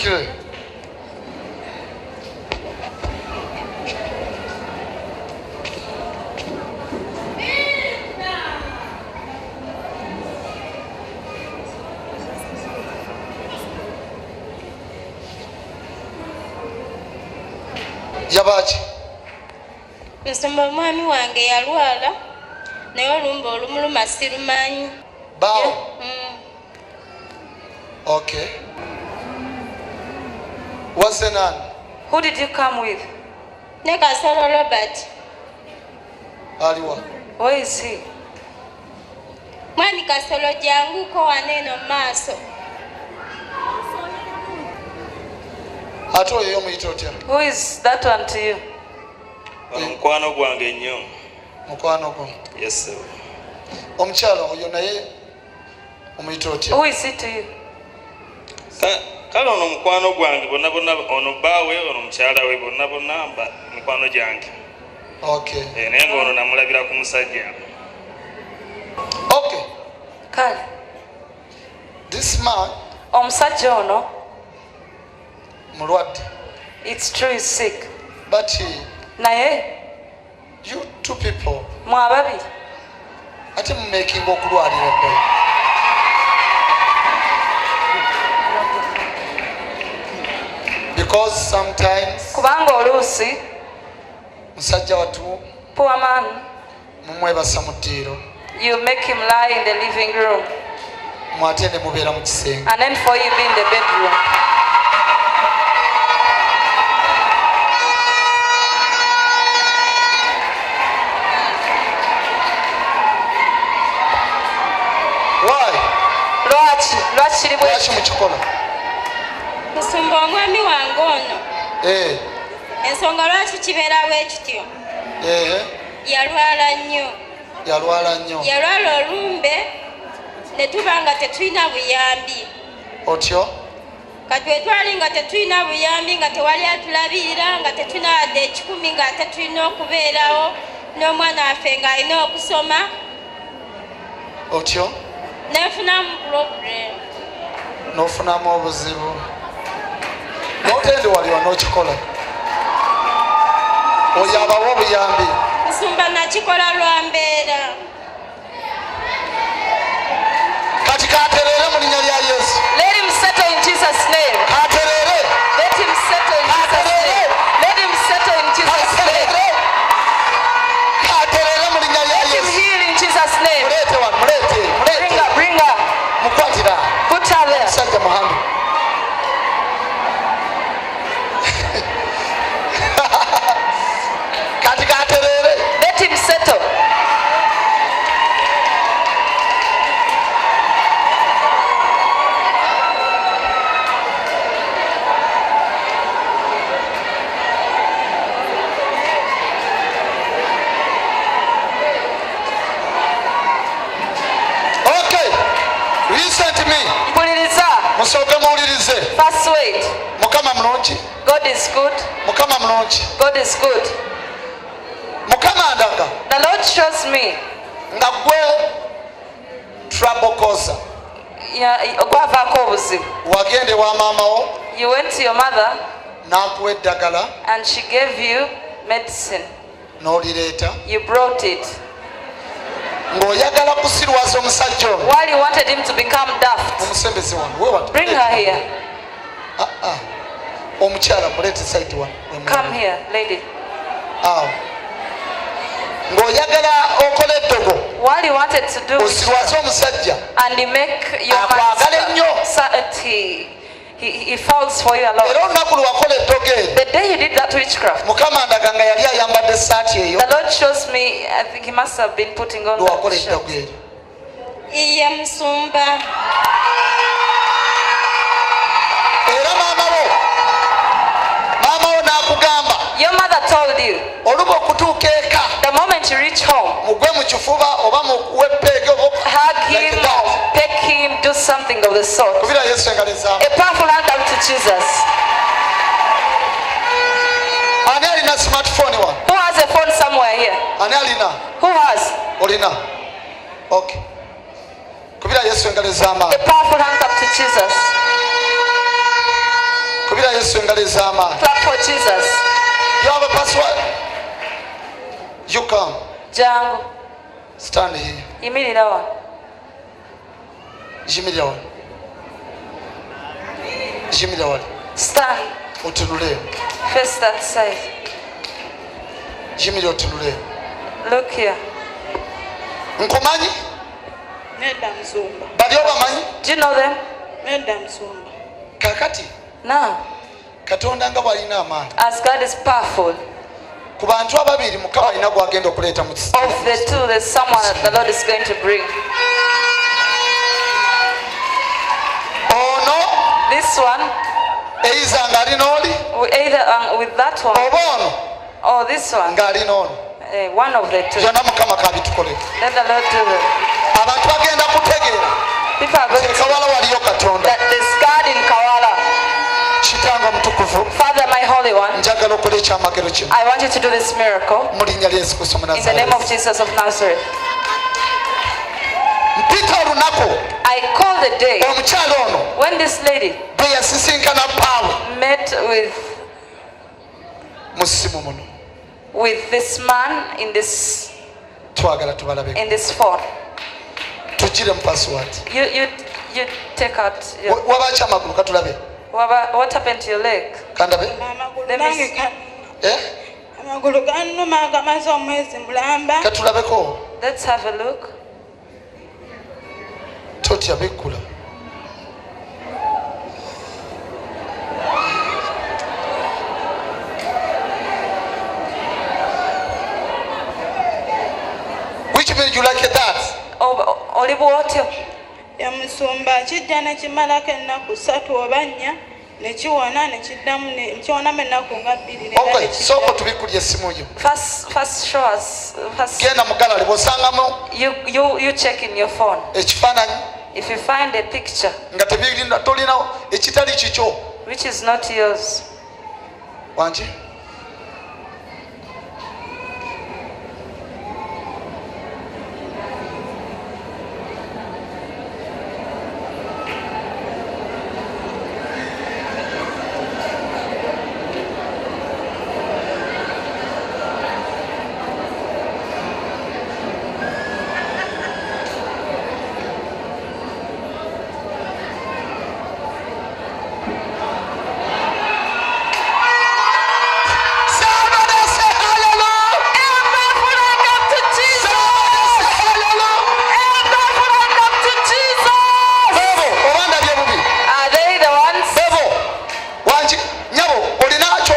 Mujulikire. Yabachi. Nsomba omwami wange yalwala naye olumba olumuluma sirumanyi. Bao. Okay. What's the name? Who did you come with? Ne Kasolo Robert. Aliwa. Where is he? Mwami Kasolo jangu ko waneno maaso. Ato yeyo muyita otya? Who is that one to you? Mukwano gwange nnyo. Mukwano gwo. Yes sir. Omukyala oyo naye omuyita otya? Who is he to you? Kale ono mukwano gwange bonna bonna ono baawe ono mukyala we bonna bonna mukwano gyange. Okay. Naye ng'ono namulabira ku musajja. Okay. Kale. This man Omusajja ono. mulwadde. It's true he's sick. But Naye. You two people. Mwababiri. Ate mu making okulwalira ddala. Because sometimes kubanga oluusi musajja watu poor man mumwebasa mu ddiiro you make him lie in the living room mwate ne mubeera mu kisenge and then for you be in the bedroom. lwaki mukikola? Nsumba omwami wange ono. Ensonga lwaki kibeerawo ekityo? Yalwala nnyo. Yalwala olumbe ne tuba nga tetulina buyambi. Otyo? Kati bwe twali nga tetulina buyambi nga tewali atulabirira nga tetulina wadde ekikumi nga ate tulina okubeerawo n'omwana waffe ng'alina okusoma. Otyo? Nefunamu problem. N'ofunamu obuzibu. N'otende wali wanokikola. Oyo abawa obuyambi. Nsumba nakikola lwa mbeera. Kati katerere mu linnya lya Yesu. Let him settle in Jesus' name. Katerere. Let him settle in Jesus' name. Let him settle in Jesus' name. Katerere mu linnya lya Let him Yesu. heal in Jesus' name. Mulete wano, mulete. Bring her. Mukwatira. Put her there. Musajja muhambi. Kati katerere. Let him settle. Listen to me. Mpuliriza. Musooke muwulirize. First wait. Mukama mulungi. God is good. Mukama mulungi. God is good. Mukama ndaga. The Lord shows me. Nga gwe trouble causer. Ogwavaako obuzibu. Wagende wa maama wo. You went to your mother. N'akuwa eddagala. And she gave you medicine. N'olireeta. You brought it. Ng'oyagala kusirwaza omusajja ono. While you wanted him to become daft. Omusembezi wano. Bring her here. Omukyala muleete side wano. Come here, lady. Awo. Ng'oyagala okola eddogo. What you wanted to do osirwaze omusajja. And you make your man he falls for you a lot. Era olunaku lwe wakola eddogo eryo. The day you did that witchcraft. Mukama ndaga nga yali ayambadde essaati eyo. The Lord shows me, I think he must have been putting on that shirt. Iye Musumba. Era maama wo n'akugamba. Your mother told you. Oluba okutuuka eka. The moment you reach home. Mugwe mu kifuba oba mukuwe peege oba. Hug him, peck him, do something of the sort. Kubira Yesu engalo ezaamu. A powerful hand up to Jesus. Ani alina smartphone wa? Who has a phone somewhere here? Ani alina? Who has? Olina. Okay. Kubira Yesu engalo ezaamu. A powerful hand up to Jesus. Kumbira Yesu engalo ez'amaanyi. Clap for Jesus. You have a password? You come. Jangu. Stand here. Yimirira wa. Yimirira wa. Yimirira wa. Stand. Otunule. Face that side. Yimirira otunule. Look here. Nkumanyi? Nedda Musumba. Bali obamanyi? Do you know them? Nedda Musumba. Kakati No. Katonda nga bw'alina amaanyi. As God is powerful. Ku bantu ababiri Mukama alina gw'agenda okuleeta mu kiseera. Of the two, there's someone that the Lord is going to bring. Ono This one, eiza ng'alina oli either with that one oba ono or this one. ng'alina ono. One of the two. Byonna Mukama kaabitukolera. Let the Lord do it. Abantu bagenda kutegeera People are going to Kawala waliyo Katonda. that there's God in Kawala. Kitange omutukuvu, Father, my Holy One, njagala okola ekyamagero kino I want you to do this miracle mu linnya lya Yesu Kristo in the name of Munnazaaleesi. Jesus of Nazareth. Mpita olunaku I call the day omukyala ono when this lady bwe yasisinkana Pawulo met mu ssimu muno. with this man in this Twagala tubalabe. phone. Tugire mu password. You take out your, Wabaki amagulu katulabe. what happened to your leg? Kandabe. Amagulu gannuma agamaze omwezi mulamba. Katulabeko. Let's have a look. Totya bikkula. Which means you like that? Oli bwotyo. Ya Musumba kijja ne kimalako ennaku 3 oba 4 ne kiwona ne kiddamu ne kiwonamu ennaku nga 2 ne Okay, soko tubikkulye essimu yo. First show us. Genda mu gallery bw'osangamu You check in your phone. ekifaananyi If you find a picture nga tolina ekitali kikyo. which is not yours, Wangi?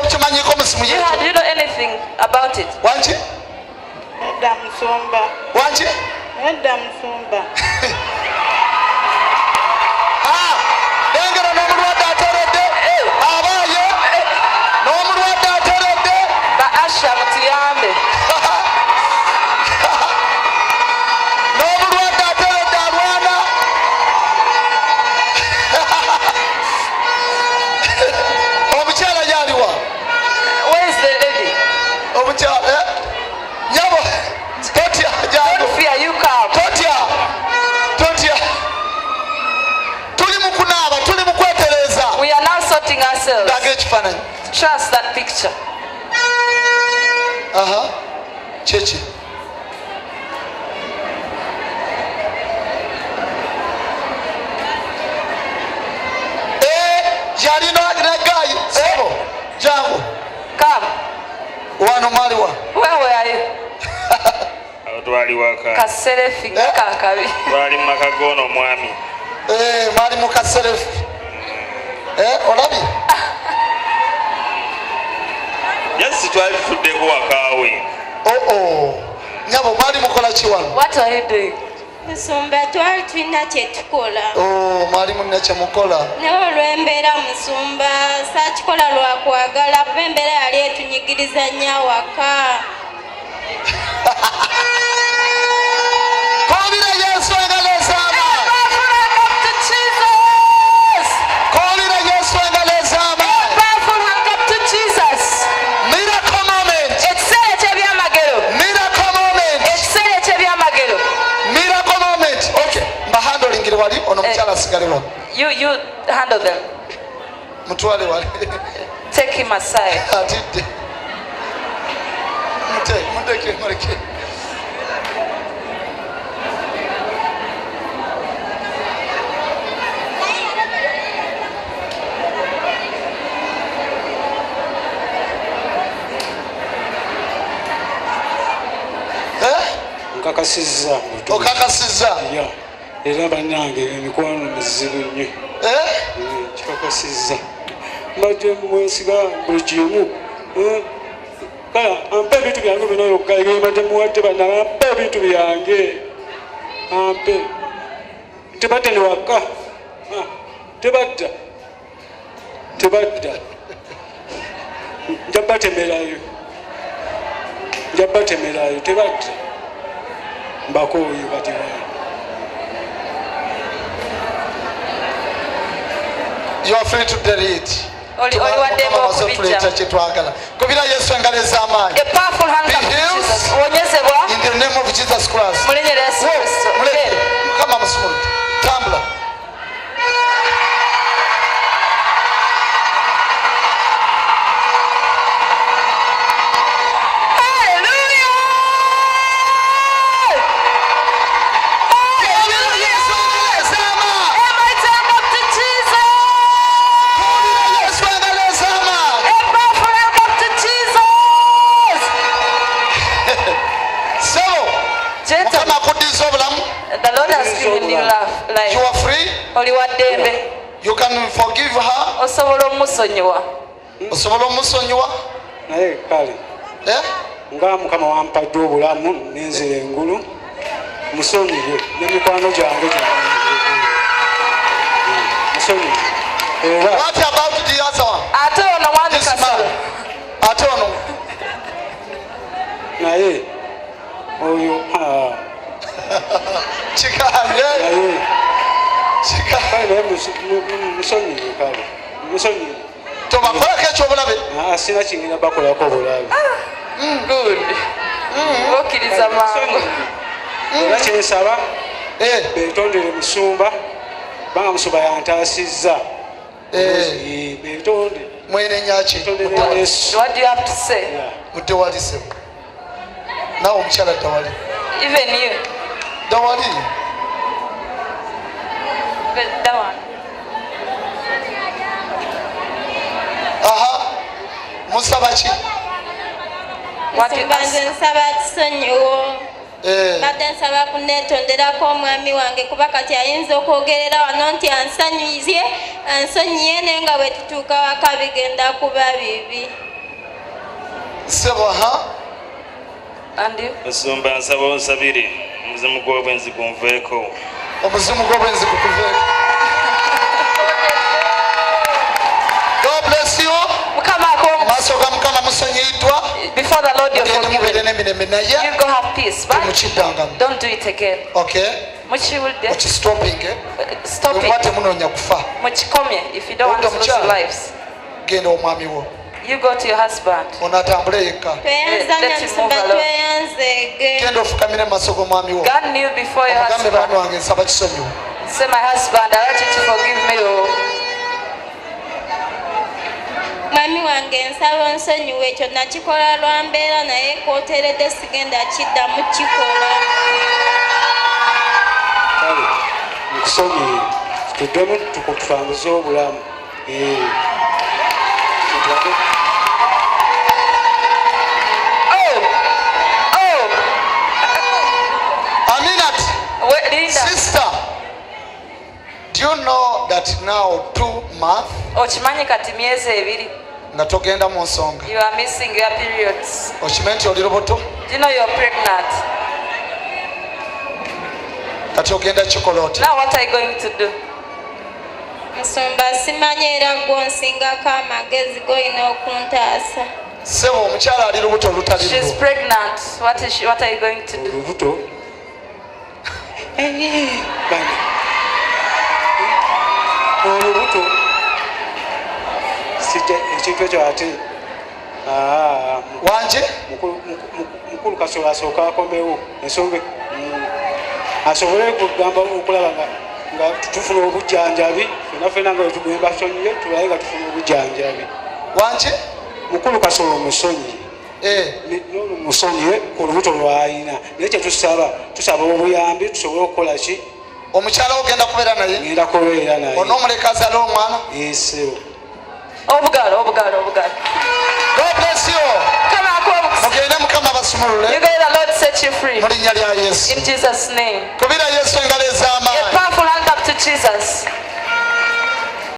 do you know anything about it? Wangi? Nedda Musumba. Wangi? Nedda Musumba. Lengera n'omulwadde ateredde. Abaaye n'omulwadde ateredde. Ba Asha mutuyambe. N'omulwadde ateredde alwana. Omukyala yaliwa? Where is the lady? Omukyala nyabo totya jangu. Don't fear, you come. Totya tuli mu kunaaba, tuli mu kwetereza. We are now sorting ourselves. Ndaga ekifaananyi. Trust that picture. Kyeki. Yalina negayi sebo jangu Come. wano mwaliwa. Where were you? Awo twali waka. Kaserefi kakabi. Twali mu maka g'ono omwami. Mwali mu kaserefu. Olabye? Jasi twali tutuddeko wakaawe. Nyabo mwali mukola ki wano? What are you doing? Musumba twali tulina kye tukola. Mwali mulina kye mukola. Naye olw'embeera Musumba saakikola lwa kwagala kuba embeera yali etunyigiriza nnyo awaka. Koolira Yesu engalo ez'amaanyi. Koolira Yesu engalo ez'amaanyi. Miracle moment. Ekiseera eky'ebyamagero. Miracle moment. Ekiseera eky'ebyamagero. Miracle moment. Okay, mbahandolingire wali ono mukyala asigale wano. You handle them. mutwale wale. Take him aside. Atidde. Muteke muleke. Okakasizza. Okakasizza. Ya. Era bannange emikwano mizibu nnyo. Kikakasizza. Mbadde mwesiga buli kimu. Kala ampe ebintu byange bino yokka mbadde muwadde bannange ampe ebintu byange. Ampe. Tebadde ne waka. Tebadda. Njabbatemerayo. Tebadda. Mbakooye kati You are free to delete. Oli waddemu okubijja. Kyetwagala. Kubira Yesu engalo ez'amaanyi. A powerful hand of Jesus. Wonyezebwa. In the name of Jesus Christ. Mu linnya lya Yesu Kristo. Muleke. Mukama musumulute. Tambula. The Lord has given you life. You are free. Oli waddembe. You can forgive her. Osobola omusonyiwa. Osobola omusonyiwa. naye kale nga Mukama wampadde obulamu n'enzira engulu musonyiye n'emikwano gyange musonyiye. What about the other one? Ate ono mwami Kasolo. Ate ono. Naye oyo Chikanye. Chikanye musonyiye kale. Musonyiye. Tobakolako ekyobulabe. Sina kingina bakolako obulabe. Good. Okkiriza mangu. Era kyensaba betondere musumba banga musumba yantaasizza. Betonde. Mwenenya ki? What do you have to say? Mutewalise. Nawe omukyala tawali. Even you. Tawali. That one. Aha. Musaba ki? Nze nsaba kisonyiwo. Badde nsaba kuneetonderako omwami wange kuba kati ayinza okwogerera wano nti ansonyiye naye nga bwe tutuuka waka bigenda kuba bibi. Sebo aha. Musumba nsaba onsabire omuzimu gw'obwenzi gunveeko. Omuzimu gw'obwenzi gukuveeko. God bless you. Maaso ga Mukama musonyiyiddwa. Before the Lord you're forgiven. You go have peace, right? Don't do it again. Okay. Stop it. If you don't want to lose your lives. Genda omwami wo. You go to your husband. Onatambule yekka. Genda ofukamire maaso g'omwami wo. God knew before your husband. Omugambe bano wange nsaba kisonyiwo. Say, my husband, I want you to forgive me. Mwami wange nsaba onsonyiwe ekyo nakikola lwa mbeera naye kooteredde sigenda kiddamu kikola. Kale nkusonyiye tuddemu tukutambuze obulamu. Sister, do you know that now 2 months? Okimanyi kati myezi ebiri. Nga togenda mu nsonga. You are missing your periods. Okimanyi nti oli lubuto? Do you know you're pregnant? Kati ogenda kikola oti? Now what are you going to do? Nsumba simanyi era gw'onsingako amagezi g'olina okuntaasa. Sebo omukyala ali lubuto olutali lubuto. She's pregnant. What are you going to do? Lubuto. Olubuto ekintu ekyo ate wanje mukulu Kasolo asooka akomewo ensonga asobole okugamba okulaba nga nga tufuna obujjanjabi fena nga tugenda basonyiye tulaye nga tufuna obujjanjabi wanki mukulu Kasolo musonyi nono musonyiye ku lubuto lwalina naye kyetusaba obuyambi tusobole okukola ki omukyala ogenda kubeera naye ngenda kubeera naye onoomuleka azale omwana yesebo obugalo God bless you mugende mukama basumulule you guys the Lord set you free mu linnya lya Yesu in Jesus name kubira Yesu engalo ez'amaanyi a powerful hand up to Jesus